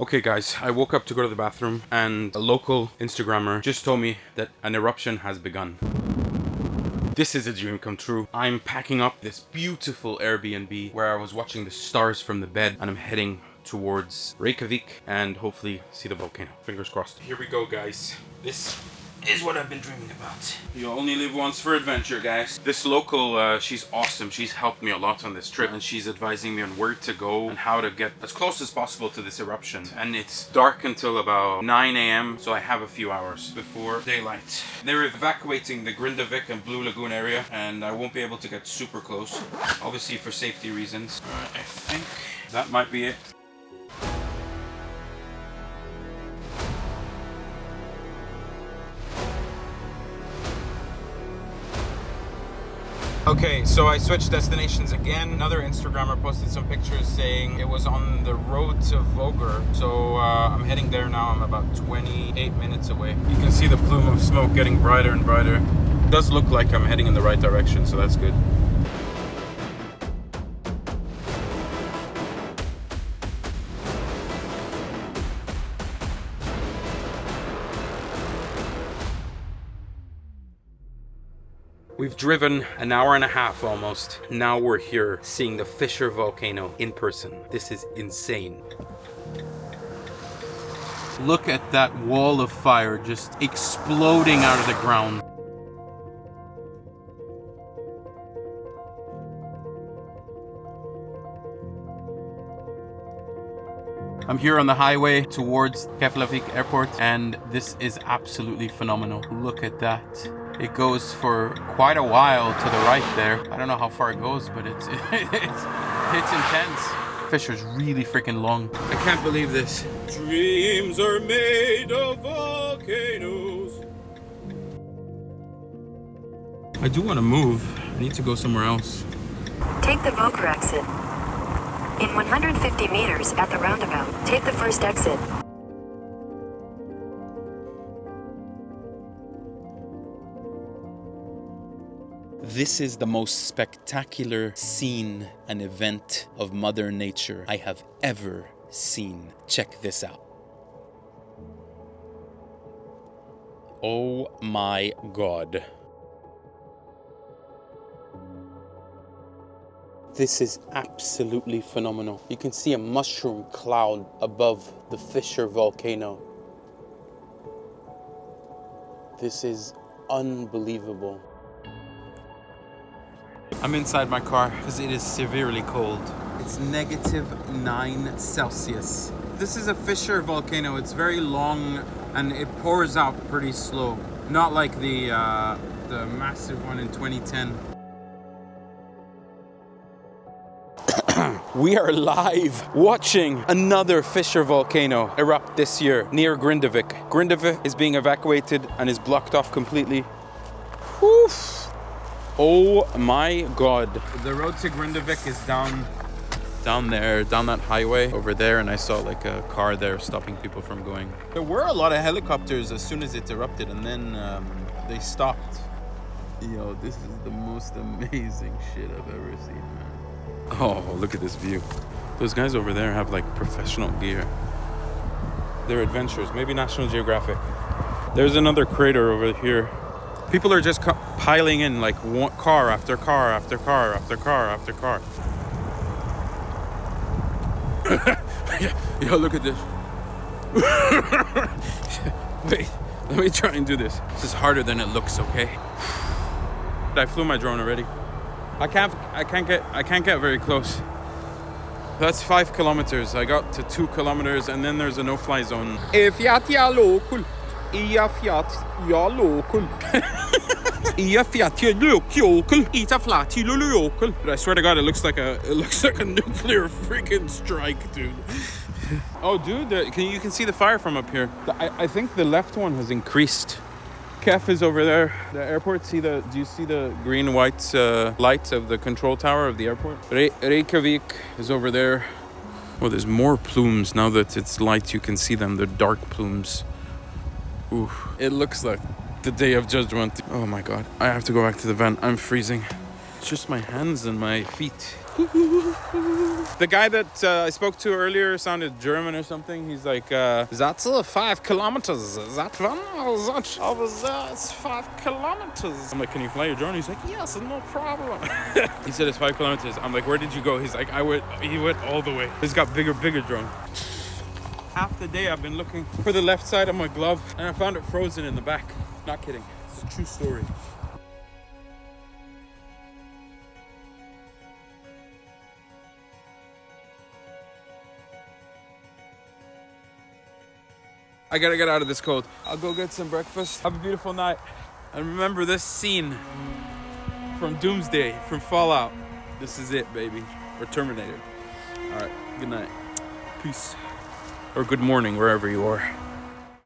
Okay guys, I woke up to go to the bathroom and a local Instagrammer just told me that an eruption has begun. This is a dream come true. I'm packing up this beautiful Airbnb where I was watching the stars from the bed, and I'm heading towards Reykjavik and hopefully see the volcano. Fingers crossed. Here we go guys. This is what I've been dreaming about. You only live once for adventure, guys. This local, she's awesome. She's helped me a lot on this trip, and she's advising me on where to go and how to get as close as possible to this eruption. And it's dark until about 9 a.m, so I have a few hours before daylight. They're evacuating the Grindavik and Blue Lagoon area, and I won't be able to get super close, obviously for safety reasons. Alright, I think that might be it. Okay, so I switched destinations again. Another Instagrammer posted some pictures saying it was on the road to Vogger. So I'm heading there now. I'm about 28 minutes away. You can see the plume of smoke getting brighter and brighter. It does look like I'm heading in the right direction, so that's good. We've driven an hour and a half almost. Now we're here seeing the Fissure volcano in person. This is insane. Look at that wall of fire just exploding out of the ground. I'm here on the highway towards Reykjavik airport, and this is absolutely phenomenal. Look at that. It goes for quite a while to the right there. I don't know how far it goes, but it's intense. Fissure's really freaking long. I can't believe this. Dreams are made of volcanoes. I do want to move. I need to go somewhere else. Take the Vogger exit. In 150 meters at the roundabout, take the first exit. This is the most spectacular scene and event of Mother Nature I have ever seen. Check this out. Oh my God. This is absolutely phenomenal. You can see a mushroom cloud above the Fissure volcano. This is unbelievable. I'm inside my car because it is severely cold. It's -9 Celsius. This is a Fissure volcano. It's very long and it pours out pretty slow. Not like the massive one in 2010. We are live watching another Fissure volcano erupt this year near Grindavik. Grindavik is being evacuated and is blocked off completely. Oof. Oh my God. The road to Grindavik is down there, down that highway over there, and I saw like a car there stopping people from going. There were a lot of helicopters as soon as it erupted, and then they stopped. Yo, this is the most amazing shit I've ever seen, man. Oh, look at this view. Those guys over there have like professional gear. They're adventurers, maybe National Geographic. There's another crater over here. People are just piling in like one car after car after car after car after car. Yo, look at this. Wait, let me try and do this. This is harder than it looks, okay? I flew my drone already. I can't get very close. That's 5 kilometers. I got to 2 kilometers and then there's a no-fly zone. But I swear to God, it looks like a nuclear freaking strike, dude. Oh, dude, you can see the fire from up here. I think the left one has increased. Kef is over there. The airport. Do you see the green-white lights of the control tower of the airport? Reykjavik is over there. Oh, there's more plumes now that it's light. You can see them. They're dark plumes. Ooh, it looks like the day of judgment. Oh my God, I have to go back to the van. I'm freezing. It's just my hands and my feet. The guy that I spoke to earlier sounded German or something. He's like, that's 5 kilometers. Is that one? It's 5 kilometers. I'm like, can you fly your drone? He's like, yes, no problem. He said it's 5 kilometers. I'm like, where did you go? He's like, he went all the way. He's got bigger drone. Half the day I've been looking for the left side of my glove and I found it frozen in the back. Not kidding. It's a true story. I gotta get out of this cold. I'll go get some breakfast. Have a beautiful night. And remember this scene from Doomsday, from Fallout. This is it, baby. Or Terminator. All right, good night. Peace. Or good morning, wherever you are.